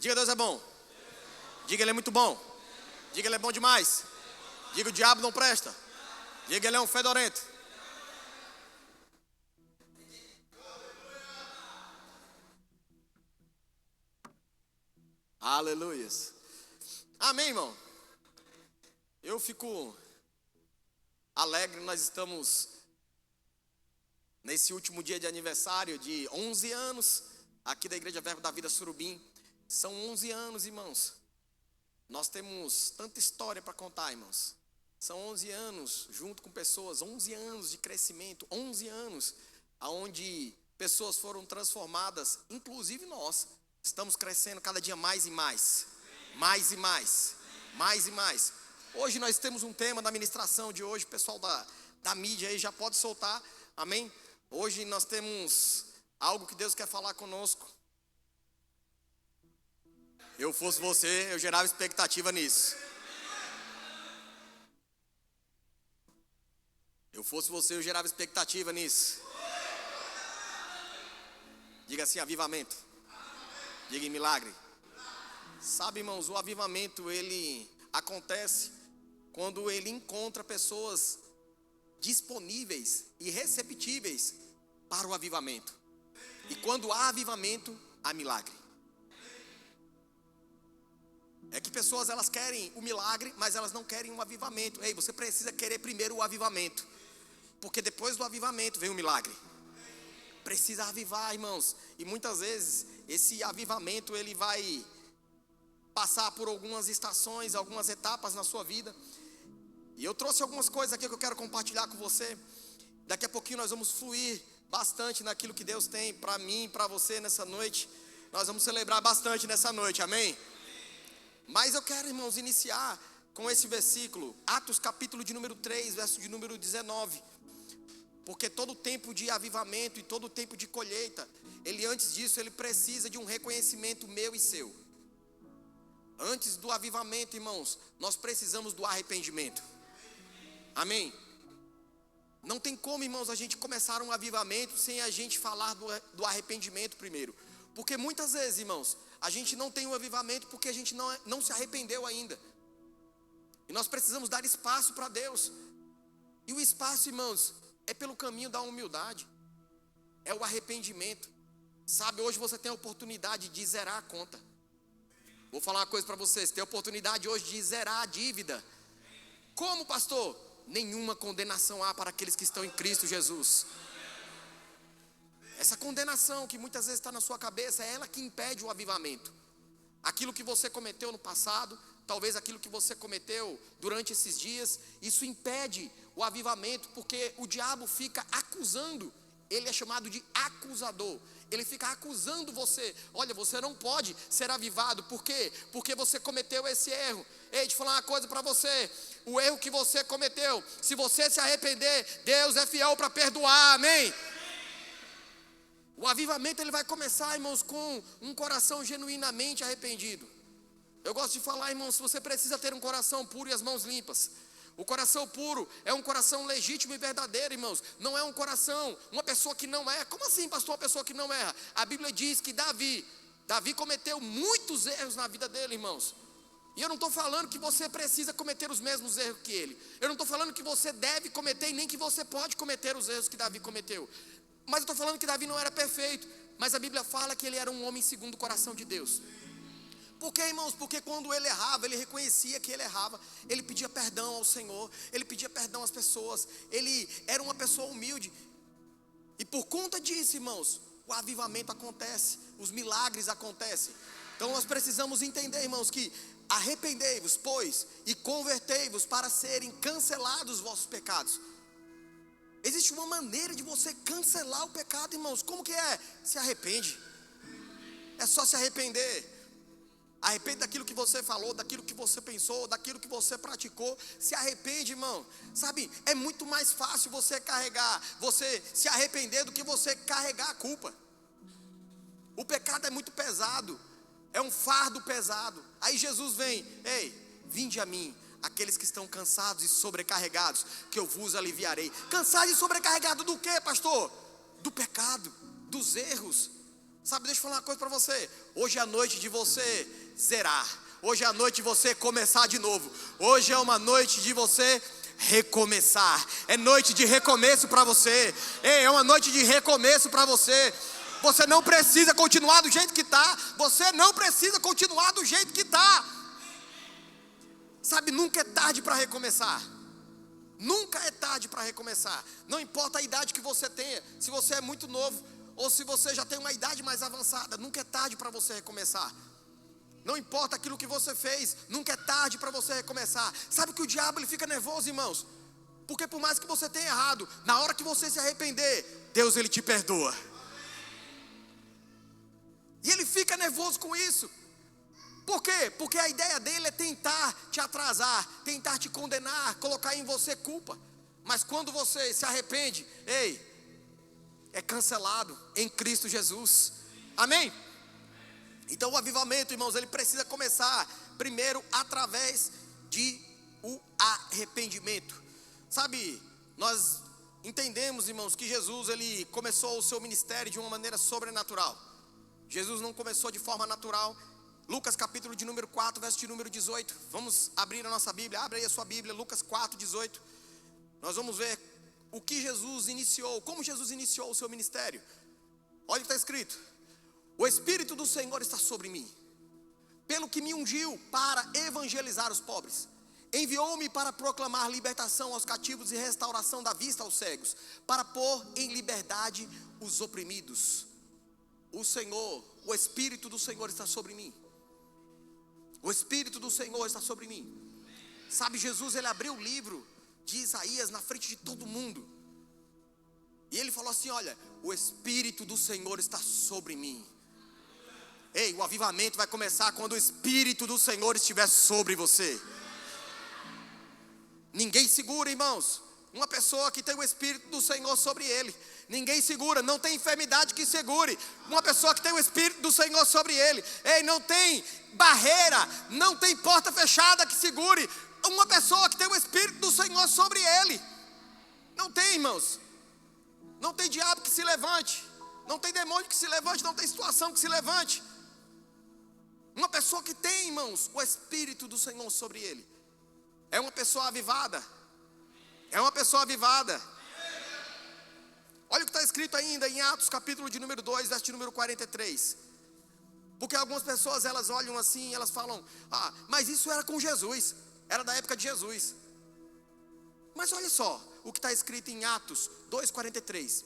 Diga: Deus é bom. Diga: Ele é muito bom. Diga: Ele é bom demais. Diga: o diabo não presta. Diga: Ele é um fedorento. Aleluias. Amém, irmão. Eu fico alegre. Nós estamos nesse último dia de aniversário de 11 anos aqui da Igreja Verbo da Vida Surubim. São 11 anos, irmãos. Nós temos tanta história para contar, irmãos. São 11 anos junto com pessoas, 11 anos de crescimento, 11 anos onde pessoas foram transformadas, inclusive nós. Estamos crescendo cada dia mais e mais, mais e mais, mais e mais. Hoje nós temos um tema da ministração de hoje, o pessoal da mídia aí já pode soltar, amém? Hoje nós temos algo que Deus quer falar conosco. Eu fosse você, eu gerava expectativa nisso. Eu fosse você, eu gerava expectativa nisso. Diga assim: avivamento. Diga: em milagre. Sabe, irmãos, o avivamento ele acontece quando ele encontra pessoas disponíveis e receptíveis para o avivamento. E quando há avivamento, há milagre. É que pessoas elas querem o milagre, mas elas não querem um avivamento. Ei, você precisa querer primeiro o avivamento, porque depois do avivamento vem o milagre. Precisa avivar, irmãos. E muitas vezes esse avivamento ele vai passar por algumas estações, algumas etapas na sua vida. E eu trouxe algumas coisas aqui que eu quero compartilhar com você. Daqui a pouquinho nós vamos fluir bastante naquilo que Deus tem para mim e para você nessa noite. Nós vamos celebrar bastante nessa noite, amém? Mas eu quero, irmãos, iniciar com esse versículo, Atos capítulo de número 3, verso de número 19. Porque todo tempo de avivamento e todo tempo de colheita, ele antes disso, ele precisa de um reconhecimento meu e seu. Antes do avivamento, irmãos, nós precisamos do arrependimento. Amém? Não tem como, irmãos, a gente começar um avivamento sem a gente falar do arrependimento primeiro. Porque muitas vezes, irmãos, a gente não tem um avivamento porque a gente não se arrependeu ainda. E nós precisamos dar espaço para Deus. E o espaço, irmãos, é pelo caminho da humildade. É o arrependimento. Sabe, hoje você tem a oportunidade de zerar a conta. Vou falar uma coisa para vocês. Tem a oportunidade hoje de zerar a dívida. Como, pastor? Nenhuma condenação há para aqueles que estão em Cristo Jesus. Essa condenação que muitas vezes está na sua cabeça, é ela que impede o avivamento. Aquilo que você cometeu no passado, talvez aquilo que você cometeu durante esses dias, isso impede o avivamento, porque o diabo fica acusando. Ele é chamado de acusador. Ele fica acusando você. Olha, você não pode ser avivado. Por quê? Porque você cometeu esse erro. Ei, deixa eu falar uma coisa para você. O erro que você cometeu, se você se arrepender, Deus é fiel para perdoar, amém? O avivamento ele vai começar, irmãos, com um coração genuinamente arrependido. Eu gosto de falar, irmãos, se você precisa ter um coração puro e as mãos limpas. O coração puro é um coração legítimo e verdadeiro, irmãos. Não é um coração, uma pessoa que não erra. Como assim, pastor, uma pessoa que não erra? A Bíblia diz que Davi cometeu muitos erros na vida dele, irmãos. E eu não estou falando que você precisa cometer os mesmos erros que ele. Eu não estou falando que você deve cometer e nem que você pode cometer os erros que Davi cometeu. Mas eu estou falando que Davi não era perfeito. Mas a Bíblia fala que ele era um homem segundo o coração de Deus. Por quê, irmãos? Porque quando ele errava, ele reconhecia que ele errava. Ele pedia perdão ao Senhor. Ele pedia perdão às pessoas. Ele era uma pessoa humilde. E por conta disso, irmãos, o avivamento acontece. Os milagres acontecem. Então nós precisamos entender, irmãos, que arrependei-vos, pois, e convertei-vos para serem cancelados os vossos pecados. Existe uma maneira de você cancelar o pecado, irmãos. Como que é? Se arrepende. É só se arrepender. Arrepende daquilo que você falou, daquilo que você pensou, daquilo que você praticou. Se arrepende, irmão. Sabe, é muito mais fácil você se arrepender do que você carregar a culpa. O pecado é muito pesado. É um fardo pesado. Aí Jesus vem: ei, vinde a mim, aqueles que estão cansados e sobrecarregados, que eu vos aliviarei. Cansado e sobrecarregado do quê, pastor? Do pecado, dos erros. Sabe, deixa eu falar uma coisa para você. Hoje é a noite de você zerar. Hoje é a noite de você começar de novo. Hoje é uma noite de você recomeçar. É noite de recomeço para você. Ei, é uma noite de recomeço para você. Você não precisa continuar do jeito que está. Você não precisa continuar do jeito que está. Sabe, nunca é tarde para recomeçar. Nunca é tarde para recomeçar. Não importa a idade que você tenha. Se você é muito novo ou se você já tem uma idade mais avançada, nunca é tarde para você recomeçar. Não importa aquilo que você fez, nunca é tarde para você recomeçar. Sabe que o diabo ele fica nervoso, irmãos? Porque por mais que você tenha errado, na hora que você se arrepender, Deus ele te perdoa. E ele fica nervoso com isso. Por quê? Porque a ideia dele é tentar te atrasar, tentar te condenar, colocar em você culpa. Mas quando você se arrepende, ei, é cancelado em Cristo Jesus. Amém? Então o avivamento, irmãos, ele precisa começar primeiro através de o arrependimento. Sabe, nós entendemos, irmãos, que Jesus ele começou o seu ministério de uma maneira sobrenatural. Jesus não começou de forma natural. Lucas capítulo de número 4, verso de número 18. Vamos abrir a nossa Bíblia, abre aí a sua Bíblia, Lucas 4, 18. Nós vamos ver o que Jesus iniciou, como Jesus iniciou o seu ministério. Olha o que está escrito: o Espírito do Senhor está sobre mim, pelo que me ungiu para evangelizar os pobres. Enviou-me para proclamar libertação aos cativos e restauração da vista aos cegos, para pôr em liberdade os oprimidos. O Senhor, o Espírito do Senhor está sobre mim. O Espírito do Senhor está sobre mim. Sabe, Jesus ele abriu o livro de Isaías na frente de todo mundo. E ele falou assim: olha, o Espírito do Senhor está sobre mim. Ei, o avivamento vai começar quando o Espírito do Senhor estiver sobre você. Ninguém segura, irmãos, uma pessoa que tem o Espírito do Senhor sobre ele. Ninguém segura, não tem enfermidade que segure uma pessoa que tem o Espírito do Senhor sobre ele. Ei, não tem barreira, não tem porta fechada que segure uma pessoa que tem o Espírito do Senhor sobre ele. Não tem, irmãos. Não tem diabo que se levante, não tem demônio que se levante, não tem situação que se levante. Uma pessoa que tem, irmãos, o Espírito do Senhor sobre ele, é uma pessoa avivada. É uma pessoa avivada. Olha o que está escrito ainda em Atos capítulo de número 2, verso de número 43. Porque algumas pessoas elas olham assim, elas falam: ah, mas isso era com Jesus, era da época de Jesus. Mas olha só o que está escrito em Atos 2,43.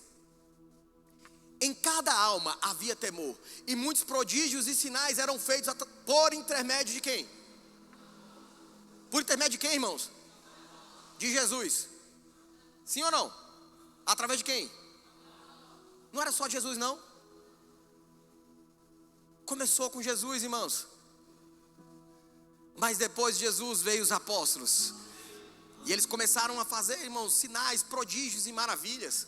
Em cada alma havia temor, e muitos prodígios e sinais eram feitos por intermédio de quem? Por intermédio de quem, irmãos? De Jesus. Sim ou não? Através de quem? Não era só Jesus, não. Começou com Jesus, irmãos. Mas depois de Jesus veio os apóstolos. E eles começaram a fazer, irmãos, sinais, prodígios e maravilhas.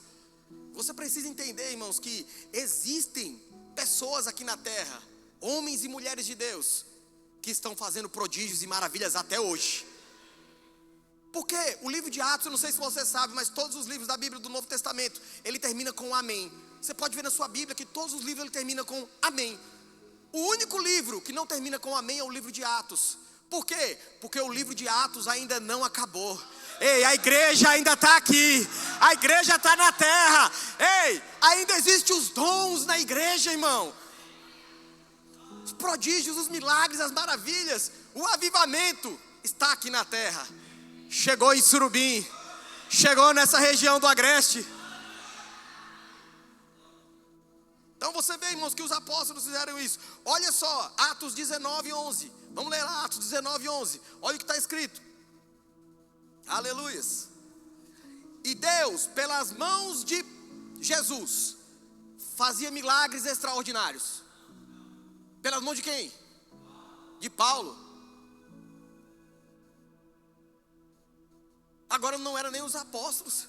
Você precisa entender, irmãos, que existem pessoas aqui na terra, homens e mulheres de Deus, que estão fazendo prodígios e maravilhas até hoje. Porque o livro de Atos, eu não sei se você sabe, mas todos os livros da Bíblia do Novo Testamento, ele termina com amém. Você pode ver na sua Bíblia que todos os livros ele termina com amém. O único livro que não termina com amém é o livro de Atos. Por quê? Porque o livro de Atos ainda não acabou. Ei, a igreja ainda está aqui. A igreja está na terra. Ei, ainda existem os dons na igreja, irmão. Os prodígios, os milagres, as maravilhas. O avivamento está aqui na terra. Chegou em Surubim. Chegou nessa região do Agreste. Então você vê, irmãos, que os apóstolos fizeram isso. Olha só, Atos 19, 11. Vamos ler lá, Atos 19, 11. Olha o que está escrito. Aleluias. E Deus, pelas mãos de Jesus, fazia milagres extraordinários. Pelas mãos de quem? De Paulo. Agora não eram nem os apóstolos.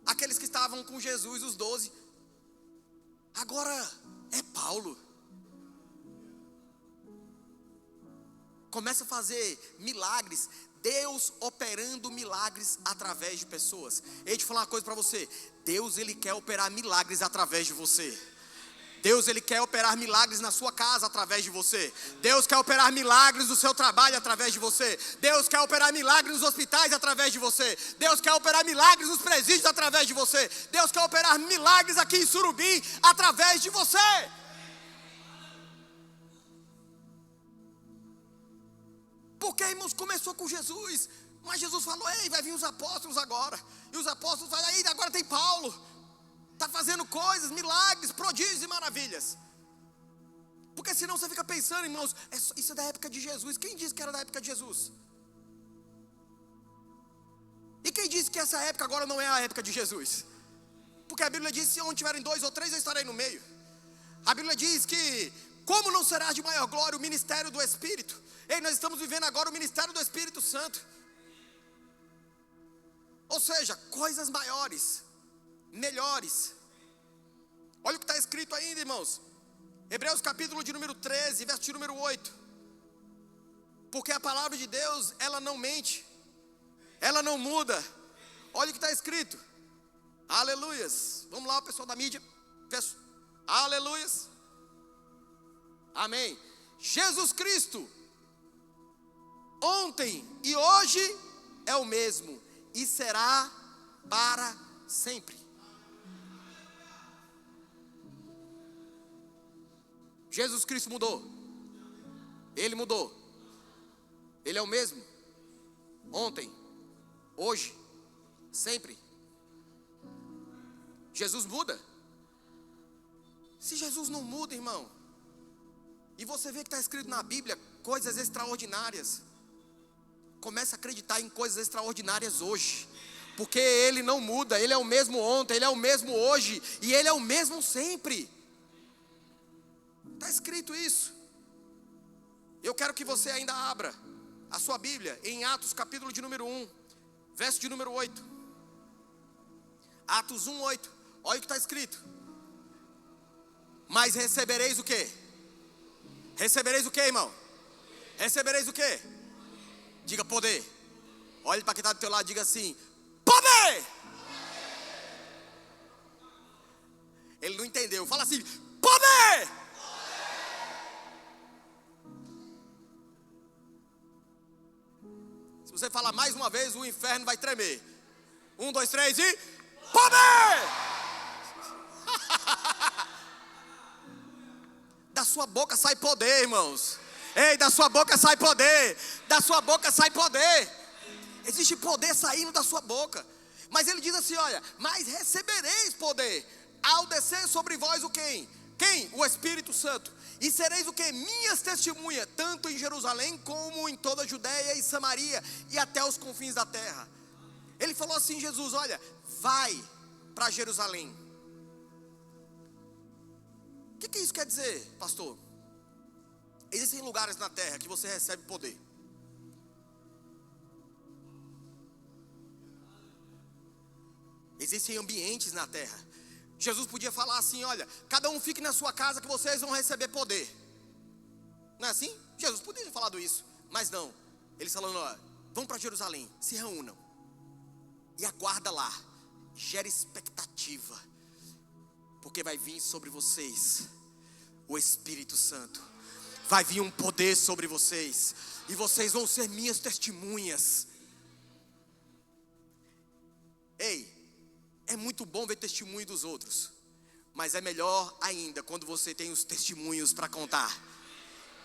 Aqueles que estavam com Jesus, os 12. Agora é Paulo. Começa a fazer milagres. Deus operando milagres através de pessoas. Eu te falar uma coisa para você. Deus, Ele quer operar milagres através de você. Deus, Ele quer operar milagres na sua casa através de você. Deus quer operar milagres no seu trabalho através de você. Deus quer operar milagres nos hospitais através de você. Deus quer operar milagres nos presídios através de você. Deus quer operar milagres aqui em Surubim através de você. Porque, irmãos, começou com Jesus. Mas Jesus falou, ei, vai vir os apóstolos agora. E os apóstolos falam, aí agora tem Paulo. Está fazendo coisas, milagres, prodígios e maravilhas. Porque senão você fica pensando, irmãos, isso é da época de Jesus. Quem disse que era da época de Jesus? E quem disse que essa época agora não é a época de Jesus? Porque a Bíblia diz, se onde tiverem 2 ou 3, eu estarei no meio. A Bíblia diz que, como não será de maior glória o ministério do Espírito? Ei, nós estamos vivendo agora o ministério do Espírito Santo. Ou seja, coisas maiores, melhores. Olha o que está escrito ainda, irmãos. Hebreus capítulo de número 13, verso de número 8. Porque a palavra de Deus, ela não mente, ela não muda. Olha o que está escrito. Aleluias. Vamos lá, pessoal da mídia. Aleluias. Amém. Jesus Cristo, ontem e hoje é o mesmo, e será para sempre. Jesus Cristo mudou. Ele mudou. Ele é o mesmo. Ontem, hoje, sempre. Jesus muda. Se Jesus não muda, irmão, e você vê que está escrito na Bíblia coisas extraordinárias, comece a acreditar em coisas extraordinárias hoje. Porque Ele não muda. Ele é o mesmo ontem, Ele é o mesmo hoje, e Ele é o mesmo sempre. Está escrito isso. Eu quero que você ainda abra a sua Bíblia em Atos capítulo de número 1, verso de número 8. Atos 1, 8. Olha o que está escrito. Mas recebereis o quê? Recebereis o quê, irmão? Recebereis o quê? Diga poder. Olhe para quem está do teu lado e diga assim: poder! Ele não entendeu. Fala assim: poder! Se você falar mais uma vez, o inferno vai tremer. 1, 2, 3 e poder! Da sua boca sai poder, irmãos. Ei, da sua boca sai poder. Da sua boca sai poder. Existe poder saindo da sua boca. Mas ele diz assim, olha: mas recebereis poder ao descer sobre vós o quem? Quem? O Espírito Santo. E sereis o que? Minhas testemunhas, tanto em Jerusalém como em toda a Judeia e Samaria e até os confins da terra. Ele falou assim, Jesus, olha, vai para Jerusalém. O que isso quer dizer, pastor? Existem lugares na terra que você recebe poder. Existem ambientes na terra. Jesus podia falar assim, olha, cada um fique na sua casa que vocês vão receber poder. Não é assim? Jesus podia ter falado isso, mas não. Ele falando, olha, vão para Jerusalém, se reúnam e aguarda lá, gera expectativa, porque vai vir sobre vocês o Espírito Santo. Vai vir um poder sobre vocês, e vocês vão ser minhas testemunhas. Ei, é muito bom ver testemunho dos outros, mas é melhor ainda quando você tem os testemunhos para contar.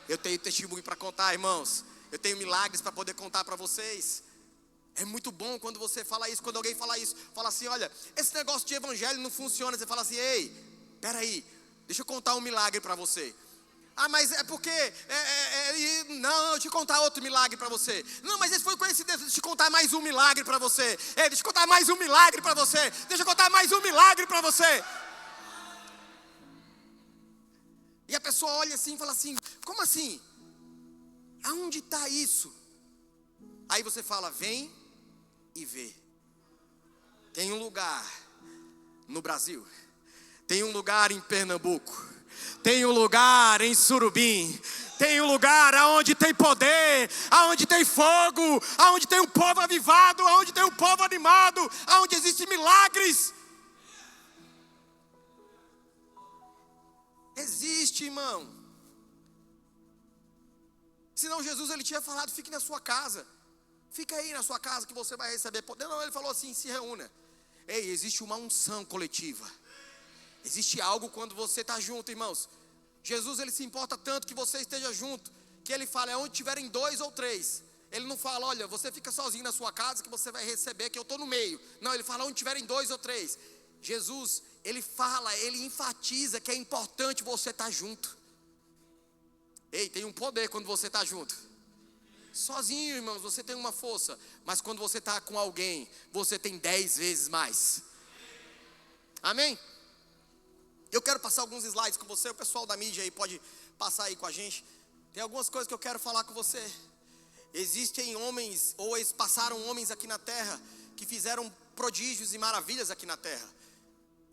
Eu tenho testemunho para contar, irmãos. Eu tenho milagres para poder contar para vocês. É muito bom quando você fala isso, quando alguém fala isso, fala assim, olha, esse negócio de evangelho não funciona. Você fala assim, ei, peraí, deixa eu contar um milagre para você. Ah, mas é porque, não, deixa eu contar outro milagre para você. Não, mas esse foi coincidência, deixa eu contar mais um milagre para você. Deixa eu contar mais um milagre para você. Deixa eu contar mais um milagre para você. E a pessoa olha assim e fala assim, como assim? Aonde está isso? Aí você fala, vem e vê. Tem um lugar no Brasil, tem um lugar em Pernambuco, tem um lugar em Surubim, tem um lugar aonde tem poder, aonde tem fogo, aonde tem um povo avivado, aonde tem um povo animado, aonde existem milagres. Existe, irmão. Senão Jesus ele tinha falado, fique na sua casa. Fica aí na sua casa que você vai receber poder. Não, ele falou assim, se reúna. Ei, existe uma unção coletiva. Existe algo quando você está junto, irmãos. Jesus ele se importa tanto que você esteja junto, que ele fala, é onde tiverem 2 ou 3. Ele não fala, olha, você fica sozinho na sua casa que você vai receber, que eu estou no meio. Não, ele fala, onde tiverem 2 ou 3. Jesus, ele fala, ele enfatiza que é importante você estar junto. Ei, tem um poder quando você está junto. Sozinho, irmãos, você tem uma força. Mas quando você está com alguém, você tem 10 vezes mais. Amém? Eu quero passar alguns slides com você. O pessoal da mídia aí pode passar aí com a gente. Tem algumas coisas que eu quero falar com você. Existem homens, ou passaram homens aqui na terra, que fizeram prodígios e maravilhas aqui na terra.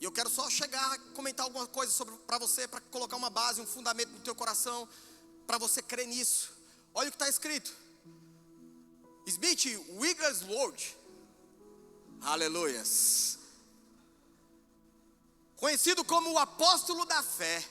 E eu quero só chegar a comentar alguma coisa para você, para colocar uma base, um fundamento no teu coração, para você crer nisso. Olha o que está escrito. Smith Wigglesworth, aleluias, conhecido como o apóstolo da fé.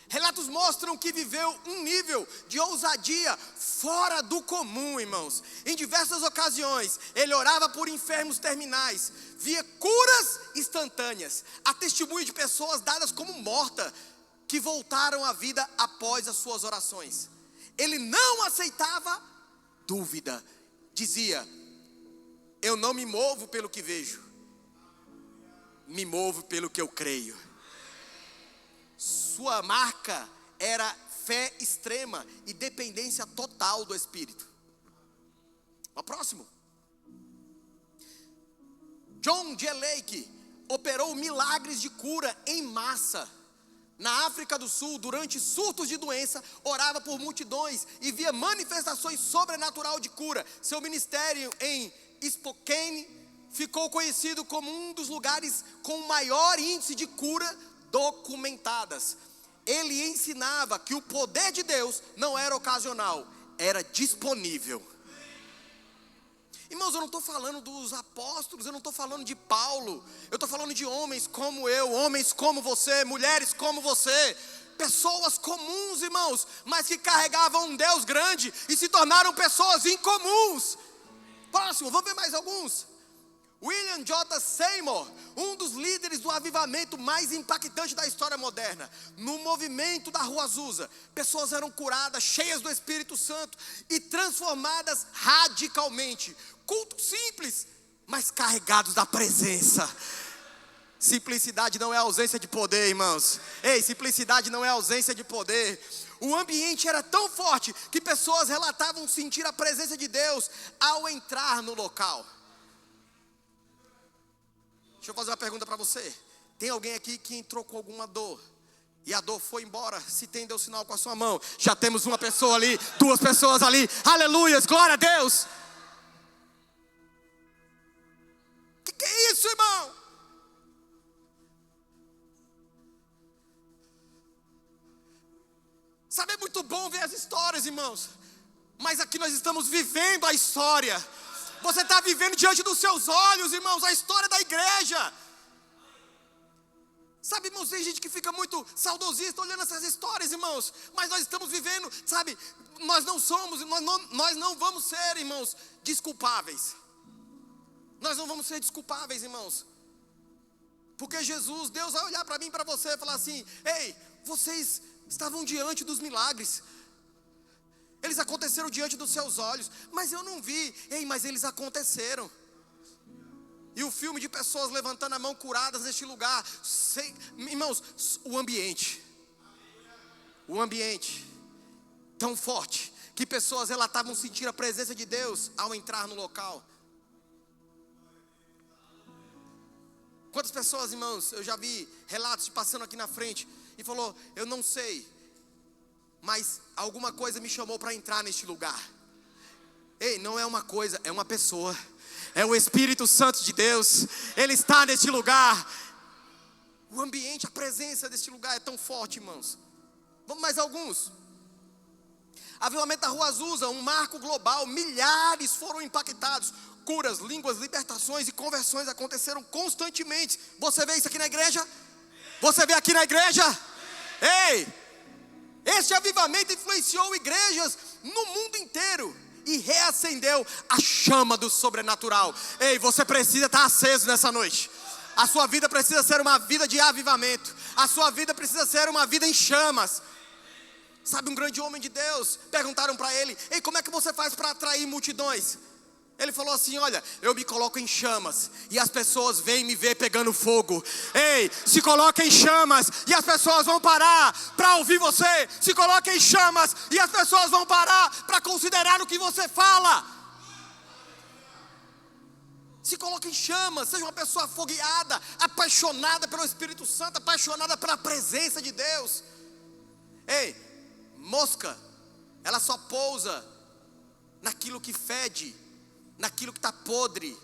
Relatos mostram que viveu um nível de ousadia fora do comum, irmãos. Em diversas ocasiões, ele orava por enfermos terminais, via curas instantâneas, há testemunho de pessoas dadas como mortas, que voltaram à vida após as suas orações. Ele não aceitava dúvida, dizia, eu não me movo pelo que vejo, me movo pelo que eu creio. Sua marca era fé extrema e dependência total do Espírito. O próximo. John G. Lake operou milagres de cura em massa. Na África do Sul, durante surtos de doença, orava por multidões e via manifestações sobrenaturais de cura. Seu ministério em Spokane ficou conhecido como um dos lugares com o maior índice de cura documentadas. Ele ensinava que o poder de Deus não era ocasional, era disponível. Irmãos, eu não estou falando dos apóstolos, eu não estou falando de Paulo, eu estou falando de homens como eu, homens como você, mulheres como você, pessoas comuns, irmãos, mas que carregavam um Deus grande e se tornaram pessoas incomuns. Próximo, vamos ver mais alguns. William J. Seymour, um dos líderes do avivamento mais impactante da história moderna. No movimento da Rua Azusa, pessoas eram curadas, cheias do Espírito Santo e transformadas radicalmente. Cultos simples, mas carregados da presença. Simplicidade não é ausência de poder, irmãos. Ei, simplicidade não é ausência de poder. O ambiente era tão forte que pessoas relatavam sentir a presença de Deus ao entrar no local. Deixa eu fazer uma pergunta para você. Tem alguém aqui que entrou com alguma dor e a dor foi embora? Se tem, dê o sinal com a sua mão. Já temos uma pessoa ali, 2 pessoas ali. Aleluias, glória a Deus. Que é isso, irmão? Sabe, é muito bom ver as histórias, irmãos, mas aqui nós estamos vivendo a história. Você está vivendo diante dos seus olhos, irmãos, a história da igreja. Sabe, irmãos, tem gente que fica muito saudosista olhando essas histórias, irmãos. Mas nós estamos vivendo, sabe, nós não vamos ser, irmãos, desculpáveis. Nós não vamos ser desculpáveis, irmãos. Porque Jesus, Deus vai olhar para mim e para você e falar assim, ei, vocês estavam diante dos milagres. Eles aconteceram diante dos seus olhos, mas eu não vi. Ei, mas eles aconteceram. E o filme de pessoas levantando a mão curadas neste lugar. Irmãos, o ambiente tão forte que pessoas relatavam sentir a presença de Deus ao entrar no local. Quantas pessoas, irmãos, eu já vi relatos passando aqui na frente e falou, eu não sei, mas alguma coisa me chamou para entrar neste lugar. Ei, não é uma coisa, é uma pessoa. É o Espírito Santo de Deus. Ele está neste lugar. O ambiente, a presença deste lugar é tão forte, irmãos. Vamos mais alguns. Avivamento da Rua Azusa, um marco global. Milhares foram impactados. Curas, línguas, libertações e conversões aconteceram constantemente. Você vê isso aqui na igreja? Você vê aqui na igreja? Ei, este avivamento influenciou igrejas no mundo inteiro e reacendeu a chama do sobrenatural. Ei, você precisa estar aceso nessa noite. A sua vida precisa ser uma vida de avivamento. A sua vida precisa ser uma vida em chamas. Sabe, um grande homem de Deus, perguntaram para ele: ei, como é que você faz para atrair multidões? Ele falou assim: olha, eu me coloco em chamas e as pessoas vêm me ver pegando fogo. Ei, se coloque em chamas e as pessoas vão parar para ouvir você. Se coloque em chamas e as pessoas vão parar para considerar o que você fala. Se coloque em chamas, seja uma pessoa afogueada, apaixonada pelo Espírito Santo, apaixonada pela presença de Deus. Ei, mosca, ela só pousa naquilo que fede, naquilo que está podre.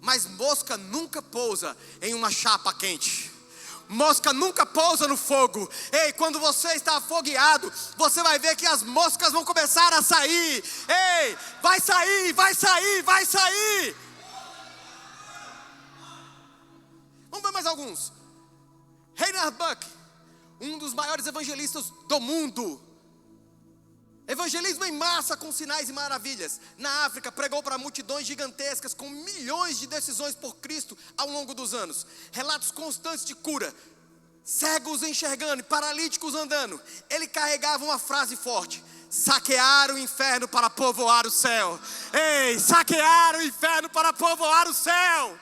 Mas mosca nunca pousa em uma chapa quente. Mosca nunca pousa no fogo. Ei, quando você está afogueado, você vai ver que as moscas vão começar a sair. Ei, vai sair, vai sair, vai sair. Vamos ver mais alguns. Reinhard Buck, um dos maiores evangelistas do mundo. Evangelismo em massa com sinais e maravilhas. Na África, pregou para multidões gigantescas com milhões de decisões por Cristo ao longo dos anos. Relatos constantes de cura, cegos enxergando e paralíticos andando. Ele carregava uma frase forte: saquear o inferno para povoar o céu. Ei, saquear o inferno para povoar o céu.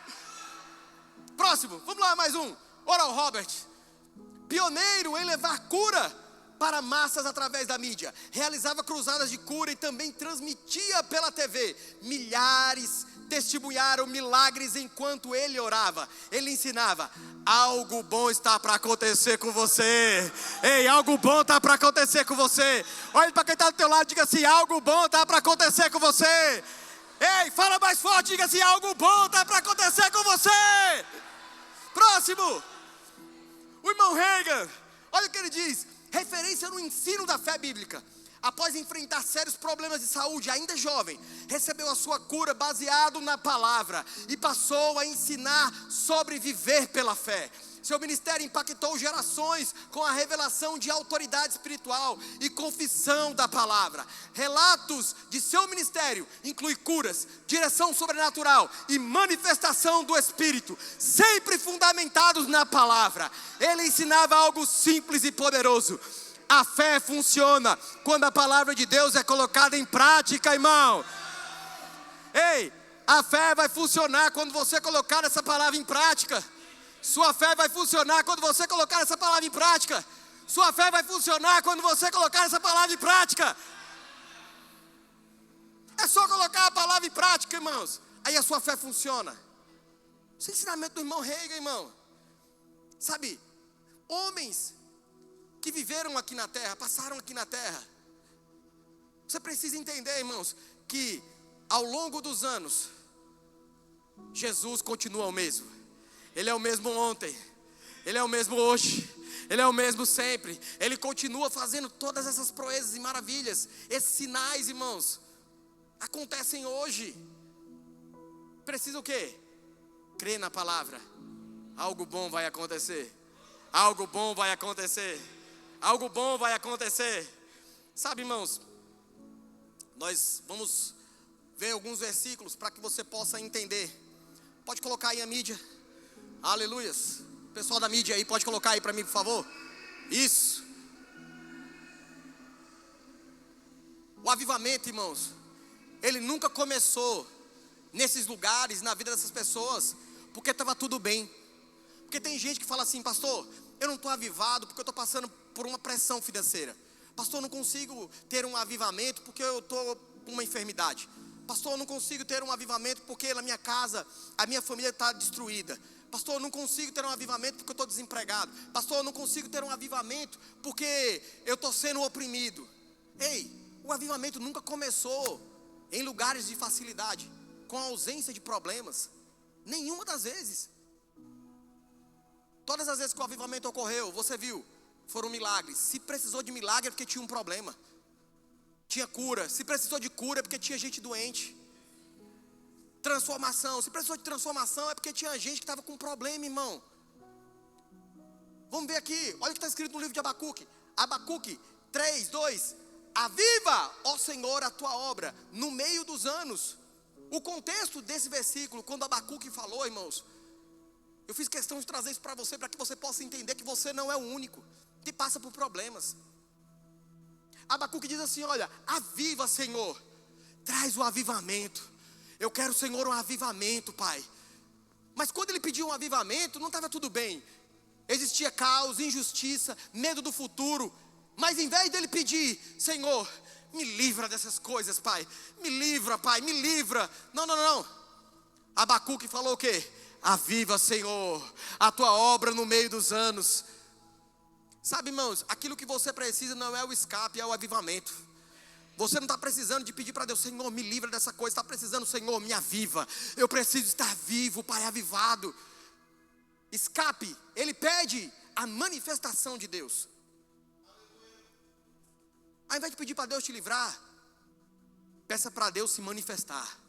Próximo, vamos lá, mais um. Oral Roberts, pioneiro em levar cura para massas através da mídia. Realizava cruzadas de cura e também transmitia pela TV. Milhares testemunharam milagres enquanto ele orava. Ele ensinava: algo bom está para acontecer com você. Ei, algo bom está para acontecer com você. Olha para quem está do teu lado e diga assim: algo bom está para acontecer com você. Ei, fala mais forte, diga assim: algo bom está para acontecer com você. Próximo, o irmão Reagan, olha o que ele diz: referência no ensino da fé bíblica. Após enfrentar sérios problemas de saúde, ainda jovem, recebeu a sua cura baseado na palavra e passou a ensinar sobre viver pela fé. Seu ministério impactou gerações com a revelação de autoridade espiritual e confissão da palavra. Relatos de seu ministério incluem curas, direção sobrenatural e manifestação do Espírito, sempre fundamentados na palavra. Ele ensinava algo simples e poderoso: a fé funciona quando a palavra de Deus é colocada em prática, irmão. Ei, a fé vai funcionar quando você colocar essa palavra em prática. Sua fé vai funcionar quando você colocar essa palavra em prática. Sua fé vai funcionar quando você colocar essa palavra em prática. É só colocar a palavra em prática, irmãos. Aí a sua fé funciona. Esse ensinamento do irmão Reagan, irmão. Sabe, homens que viveram aqui na terra, passaram aqui na terra. Você precisa entender, irmãos, que ao longo dos anos, Jesus continua o mesmo. Ele é o mesmo ontem, Ele é o mesmo hoje, Ele é o mesmo sempre. Ele continua fazendo todas essas proezas e maravilhas. Esses sinais, irmãos, acontecem hoje. Precisa o quê? Crer na palavra. Algo bom vai acontecer. Algo bom vai acontecer. Algo bom vai acontecer. Sabe, irmãos, nós vamos ver alguns versículos para que você possa entender. Pode colocar aí a mídia. Aleluias. Pessoal da mídia aí, pode colocar aí para mim, por favor. Isso. O avivamento, irmãos, ele nunca começou nesses lugares, na vida dessas pessoas, porque estava tudo bem. Porque tem gente que fala assim: pastor, eu não estou avivado porque eu estou passando por uma pressão financeira. Pastor, eu não consigo ter um avivamento porque eu estou com uma enfermidade. Pastor, eu não consigo ter um avivamento porque na minha casa a minha família está destruída. Pastor, eu não consigo ter um avivamento porque eu estou desempregado. Pastor, eu não consigo ter um avivamento porque eu estou sendo oprimido. Ei, o avivamento nunca começou em lugares de facilidade, com a ausência de problemas. Nenhuma das vezes. Todas as vezes que o avivamento ocorreu, você viu, foram milagres. Se precisou de milagre é porque tinha um problema. Tinha cura. Se precisou de cura é porque tinha gente doente. Transformação. Se precisou de transformação é porque tinha gente que estava com problema, irmão. Vamos ver aqui, olha o que está escrito no livro de Abacuque. Abacuque 3:2. Aviva, ó Senhor, a tua obra no meio dos anos. O contexto desse versículo, quando Abacuque falou, irmãos, eu fiz questão de trazer isso para que você possa entender que você não é o único que passa por problemas. Abacuque diz assim, olha, aviva, Senhor, traz o avivamento. Eu quero, Senhor, um avivamento, Pai. Mas quando ele pediu um avivamento, não estava tudo bem. Existia caos, injustiça, medo do futuro. Mas em vez dele pedir, Senhor, me livra dessas coisas, Pai. Me livra, Pai, me livra. Não. Abacuque falou o quê? Aviva, Senhor, a tua obra no meio dos anos. Sabe, irmãos, aquilo que você precisa não é o escape, é o avivamento. Você não está precisando de pedir para Deus, Senhor, me livra dessa coisa. Está precisando, Senhor, me aviva. Eu preciso estar vivo, Pai, avivado. Escape, ele pede a manifestação de Deus. Ao invés de pedir para Deus te livrar, peça para Deus se manifestar.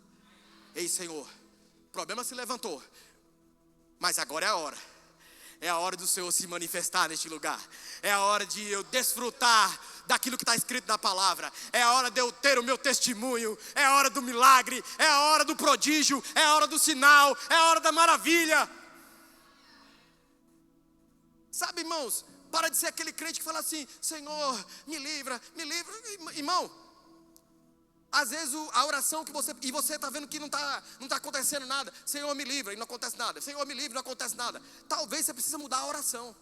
Ei, Senhor, o problema se levantou, mas agora é a hora. É a hora do Senhor se manifestar neste lugar. É a hora de eu desfrutar daquilo que está escrito na palavra. É a hora de eu ter o meu testemunho. É a hora do milagre. É a hora do prodígio. É a hora do sinal. É a hora da maravilha. Sabe, irmãos, para de ser aquele crente que fala assim, Senhor, me livra, me livra. Irmão, às vezes a oração que você está vendo que não está acontecendo nada. Senhor, me livra, e não acontece nada. Senhor, me livra, não acontece nada. Talvez você precise mudar a oração.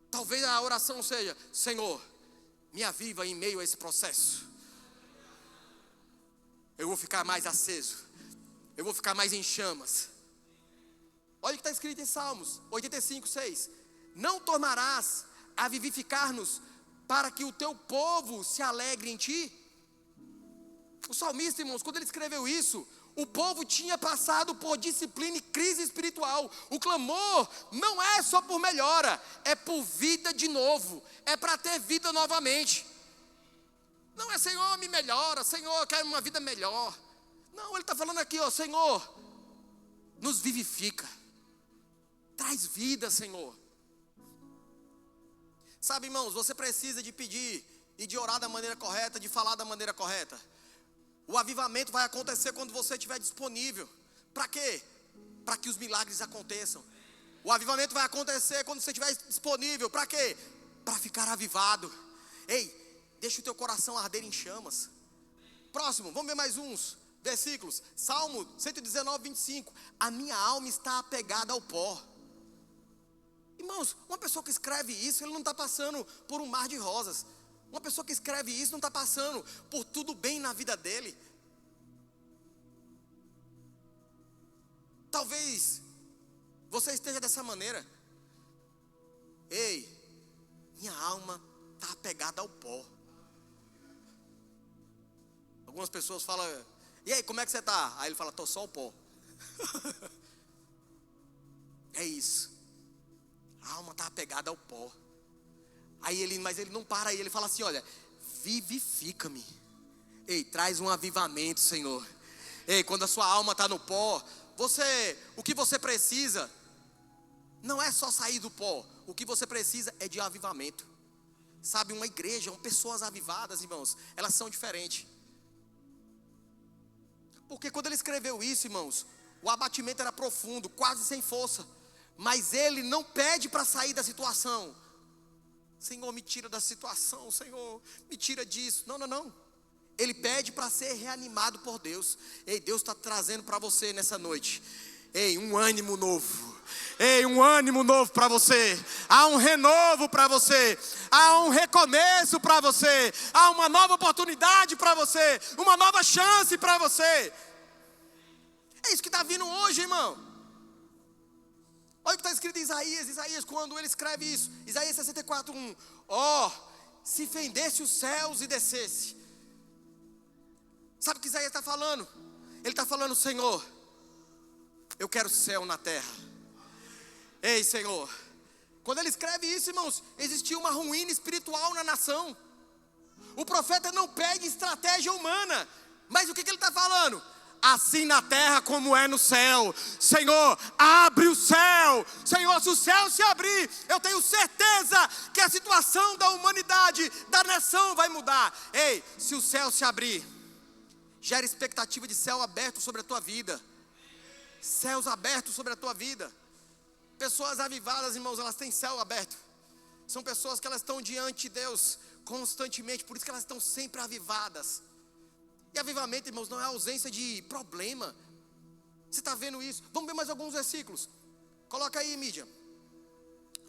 Talvez a oração seja, Senhor, me aviva em meio a esse processo. Eu vou ficar mais aceso. Eu vou ficar mais em chamas. Olha o que está escrito em Salmos 85:6. Não tornarás a vivificar-nos para que o teu povo se alegre em ti. O salmista, irmãos, quando ele escreveu isso, o povo tinha passado por disciplina e crise espiritual. O clamor não é só por melhora, é por vida de novo, é para ter vida novamente. Não é Senhor, me melhora, Senhor, eu quero uma vida melhor. Não, ele está falando aqui, ó, Senhor, nos vivifica, traz vida, Senhor. Sabe, irmãos, você precisa de pedir e de orar da maneira correta, de falar da maneira correta. O avivamento vai acontecer quando você estiver disponível. Para quê? Para que os milagres aconteçam. O avivamento vai acontecer quando você estiver disponível. Para quê? Para ficar avivado. Ei, deixa o teu coração arder em chamas. Próximo, vamos ver mais uns versículos. Salmo 119:25. A minha alma está apegada ao pó. Irmãos, uma pessoa que escreve isso, ele não está passando por um mar de rosas. Uma pessoa que escreve isso não está passando por tudo bem na vida dele. Talvez você esteja dessa maneira. Ei, minha alma está apegada ao pó. Algumas pessoas falam, e aí, como é que você está? Aí ele fala, estou só o pó. É isso. A alma está apegada ao pó. Mas ele não para aí, ele fala assim, olha, vivifica-me. Ei, traz um avivamento, Senhor. Ei, quando a sua alma está no pó, o que você precisa não é só sair do pó. O que você precisa é de avivamento. Sabe, uma igreja, pessoas avivadas, irmãos, elas são diferentes. Porque quando ele escreveu isso, irmãos, o abatimento era profundo, quase sem força. Mas ele não pede para sair da situação. Senhor, me tira da situação, Senhor, me tira disso. Não. Ele pede para ser reanimado por Deus. Ei, Deus está trazendo para você nessa noite. Ei, um ânimo novo. Ei, um ânimo novo para você. Há um renovo para você. Há um recomeço para você. Há uma nova oportunidade para você. Uma nova chance para você. É isso que está vindo hoje, irmão. Olha o que está escrito em Isaías, quando ele escreve isso. Isaías 64:1. Se fendesse os céus e descesse. Sabe o que Isaías está falando? Ele está falando, Senhor, eu quero céu na terra. Ei, Senhor. Quando ele escreve isso, irmãos, existia uma ruína espiritual na nação. O profeta não pede estratégia humana. Mas o que ele está falando? assim na terra como é no céu. Senhor, abre o céu. Senhor, se o céu se abrir, eu tenho certeza que a situação da humanidade, da nação vai mudar. Ei, se o céu se abrir, gera expectativa de céu aberto sobre a tua vida. Céus abertos sobre a tua vida. Pessoas avivadas, irmãos, elas têm céu aberto. São pessoas que elas estão diante de Deus constantemente, por isso que elas estão sempre avivadas. E avivamento, irmãos, não é ausência de problema. Você está vendo isso? Vamos ver mais alguns versículos. Coloca aí, mídia.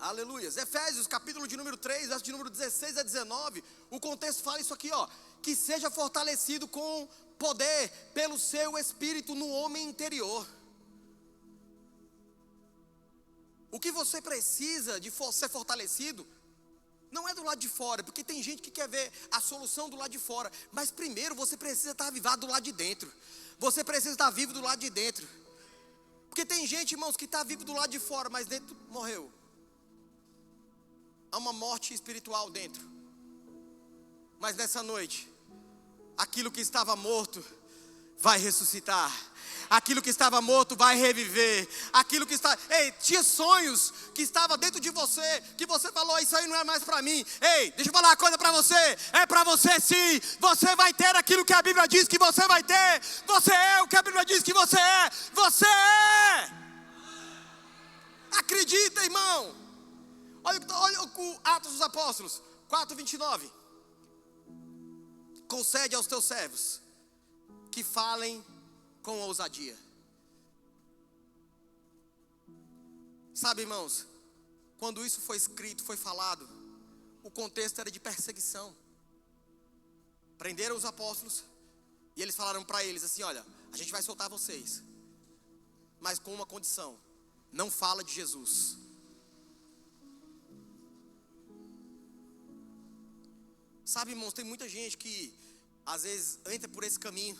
Aleluias. Efésios, capítulo de número 3, verso de número 16 a 19. O contexto fala isso aqui, ó. Que seja fortalecido com poder pelo seu Espírito no homem interior. O que você precisa de ser fortalecido não é do lado de fora, porque tem gente que quer ver a solução do lado de fora. Mas primeiro você precisa estar avivado do lado de dentro. Você precisa estar vivo do lado de dentro. Porque tem gente, irmãos, que está vivo do lado de fora, mas dentro morreu. Há uma morte espiritual dentro. Mas nessa noite, aquilo que estava morto vai ressuscitar. Aquilo que estava morto vai reviver. Aquilo que está... Ei, tinha sonhos que estavam dentro de você, que você falou, isso aí não é mais para mim. Ei, deixa eu falar uma coisa para você. É para você sim. Você vai ter aquilo que a Bíblia diz que você vai ter. Você é o que a Bíblia diz que você é. Você é. Acredita, irmão. Olha o Atos dos Apóstolos 4:29. Concede aos teus servos que falem com ousadia. Sabe, irmãos, quando isso foi escrito, foi falado, o contexto era de perseguição. Prenderam os apóstolos e eles falaram para eles assim: olha, a gente vai soltar vocês, mas com uma condição: não fala de Jesus. Sabe, irmãos, tem muita gente que às vezes entra por esse caminho.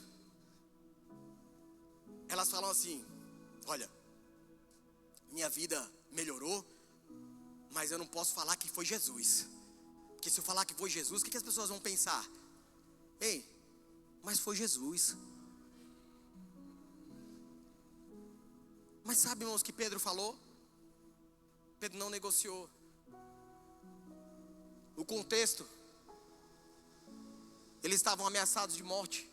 Elas falam assim: olha, minha vida melhorou, mas eu não posso falar que foi Jesus. Porque se eu falar que foi Jesus, o que as pessoas vão pensar? Ei, mas foi Jesus. Mas sabe, irmãos, que Pedro falou? Pedro não negociou. O contexto, eles estavam ameaçados de morte.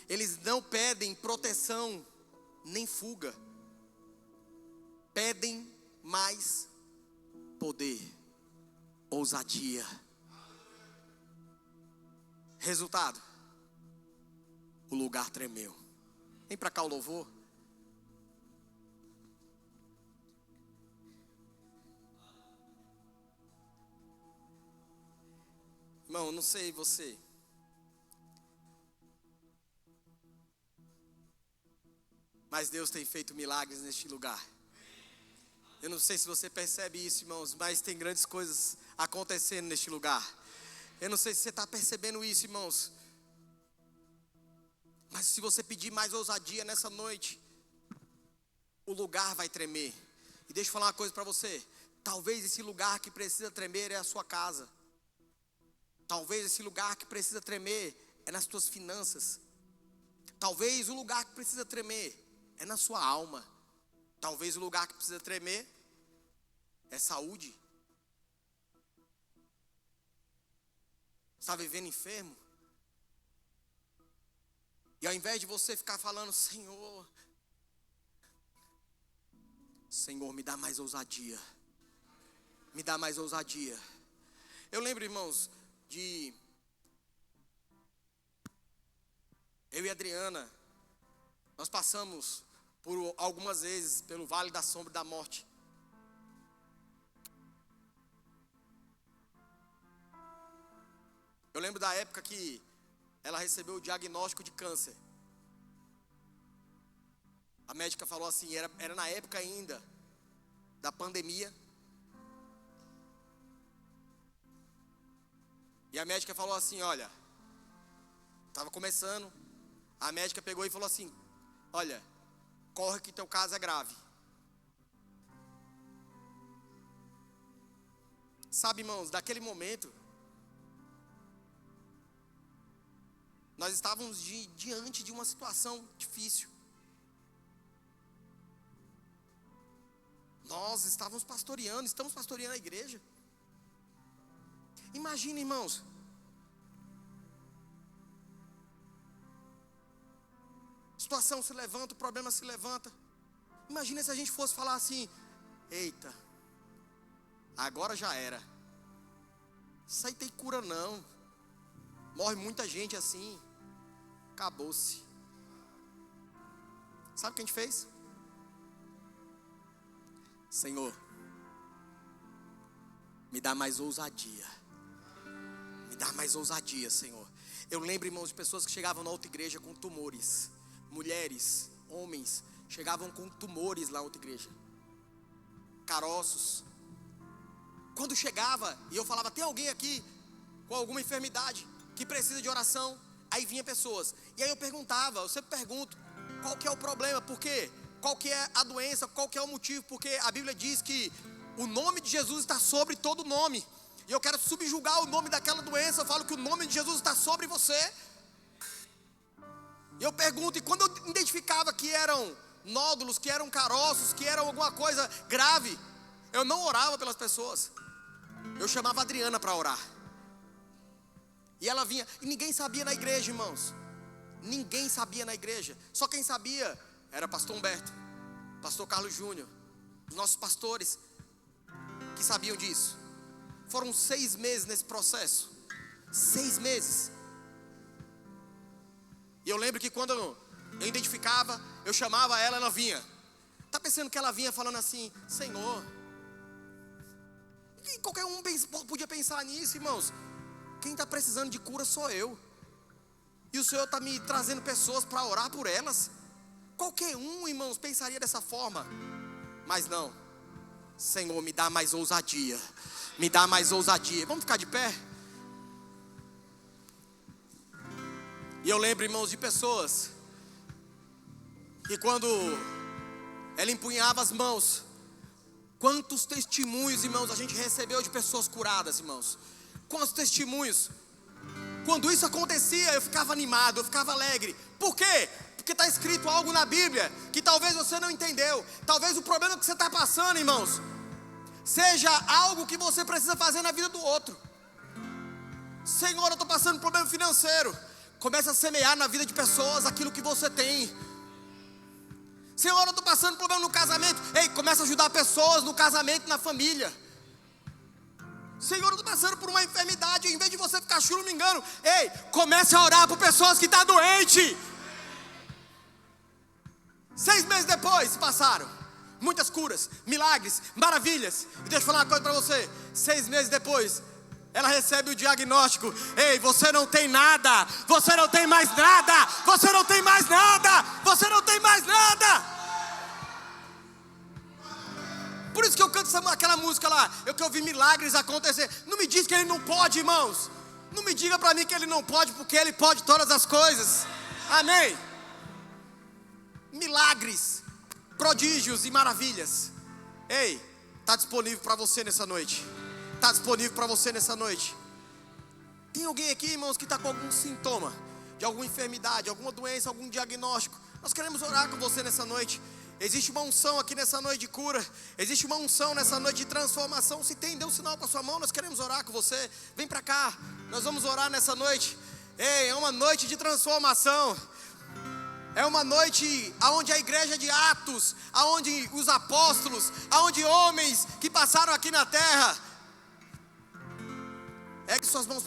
Eles não pedem proteção nem fuga. Pedem mais poder, ousadia. Resultado: o lugar tremeu. Vem para cá o louvor. Irmão, não sei você, mas Deus tem feito milagres neste lugar. Eu não sei se você percebe isso, irmãos, mas tem grandes coisas acontecendo neste lugar. Eu não sei se você está percebendo isso, irmãos, mas se você pedir mais ousadia nessa noite, o lugar vai tremer. E deixa eu falar uma coisa para você: talvez esse lugar que precisa tremer é a sua casa. Talvez esse lugar que precisa tremer é nas tuas finanças. Talvez o lugar que precisa tremer é na sua alma. Talvez o lugar que precisa tremer é saúde. Está vivendo enfermo? E ao invés de você ficar falando: Senhor, Senhor, me dá mais ousadia. Me dá mais ousadia. Eu lembro, irmãos, eu e a Adriana, nós passamos por algumas vezes pelo Vale da Sombra da Morte. Eu lembro da época que ela recebeu o diagnóstico de câncer. A médica falou assim, era na época ainda da pandemia. E a médica falou assim: olha, estava começando. A médica pegou e falou assim: olha, corre que teu caso é grave. Sabe, irmãos, daquele momento, Nós estávamos diante de uma situação difícil. Nós estamos pastoreando a igreja. Imagina, irmãos, a situação se levanta, o problema se levanta. Imagina se a gente fosse falar assim: eita, agora já era. Isso aí tem cura não. Morre muita gente assim. Acabou-se. Sabe o que a gente fez? Senhor, me dá mais ousadia. Me dá mais ousadia, Senhor. Eu lembro, irmãos, de pessoas que chegavam na outra igreja com tumores. Mulheres, homens, chegavam com tumores lá na outra igreja. Caroços. Quando chegava e eu falava: tem alguém aqui com alguma enfermidade que precisa de oração? Aí vinha pessoas. E aí eu perguntava, eu sempre pergunto: qual que é o problema? Por quê? Qual que é a doença? Qual que é o motivo? Porque a Bíblia diz que o nome de Jesus está sobre todo nome. E eu quero subjugar o nome daquela doença. Eu falo que o nome de Jesus está sobre você. E eu pergunto, e quando eu identificava que eram nódulos, que eram caroços, que eram alguma coisa grave, eu não orava pelas pessoas. Eu chamava a Adriana para orar. E ela vinha, e ninguém sabia na igreja, irmãos. Ninguém sabia na igreja. Só quem sabia era pastor Humberto, pastor Carlos Júnior, os nossos pastores que sabiam disso. Foram 6 meses nesse processo. 6 meses. E eu lembro que quando eu identificava, eu chamava ela, ela vinha. Tá pensando que ela vinha falando assim: Senhor? E qualquer um podia pensar nisso, irmãos. Quem está precisando de cura sou eu. E o Senhor está me trazendo pessoas para orar por elas. Qualquer um, irmãos, pensaria dessa forma. Mas não. Senhor, me dá mais ousadia. Me dá mais ousadia. Vamos ficar de pé? E eu lembro, irmãos, de pessoas que quando ela empunhava as mãos, quantos testemunhos, irmãos, a gente recebeu de pessoas curadas, irmãos. Quantos testemunhos. Quando isso acontecia, eu ficava animado, eu ficava alegre. Por quê? Porque está escrito algo na Bíblia que talvez você não entendeu. Talvez o problema que você está passando, irmãos, seja algo que você precisa fazer na vida do outro. Senhor, eu estou passando um problema financeiro. Comece a semear na vida de pessoas aquilo que você tem. Senhor, eu estou passando um problema no casamento. Ei, comece a ajudar pessoas no casamento e na família. Senhor, eu estou passando por uma enfermidade. Em vez de você ficar choramingando, ei, comece a orar por pessoas que estão doentes. 6 meses depois se passaram. Muitas curas, milagres, maravilhas. E deixa eu falar uma coisa para você. 6 meses depois, ela recebe o diagnóstico: ei, você não tem nada. Você não tem mais nada. Você não tem mais nada. Você não tem mais nada. Por isso que eu canto aquela música lá. Eu que ouvi milagres acontecer. Não me diz que ele não pode, irmãos. Não me diga para mim que ele não pode, porque ele pode todas as coisas. Amém. Milagres, prodígios e maravilhas. Ei, está disponível para você nessa noite. Está disponível para você nessa noite. Tem alguém aqui, irmãos, que está com algum sintoma de alguma enfermidade, alguma doença, algum diagnóstico? Nós queremos orar com você nessa noite. Existe uma unção aqui nessa noite de cura. Existe uma unção nessa noite de transformação. Se tem, dê um sinal com a sua mão. Nós queremos orar com você. Vem para cá, nós vamos orar nessa noite. Ei, é uma noite de transformação. É uma noite onde a igreja de Atos, onde os apóstolos, onde homens que passaram aqui na terra. Ergue suas mãos.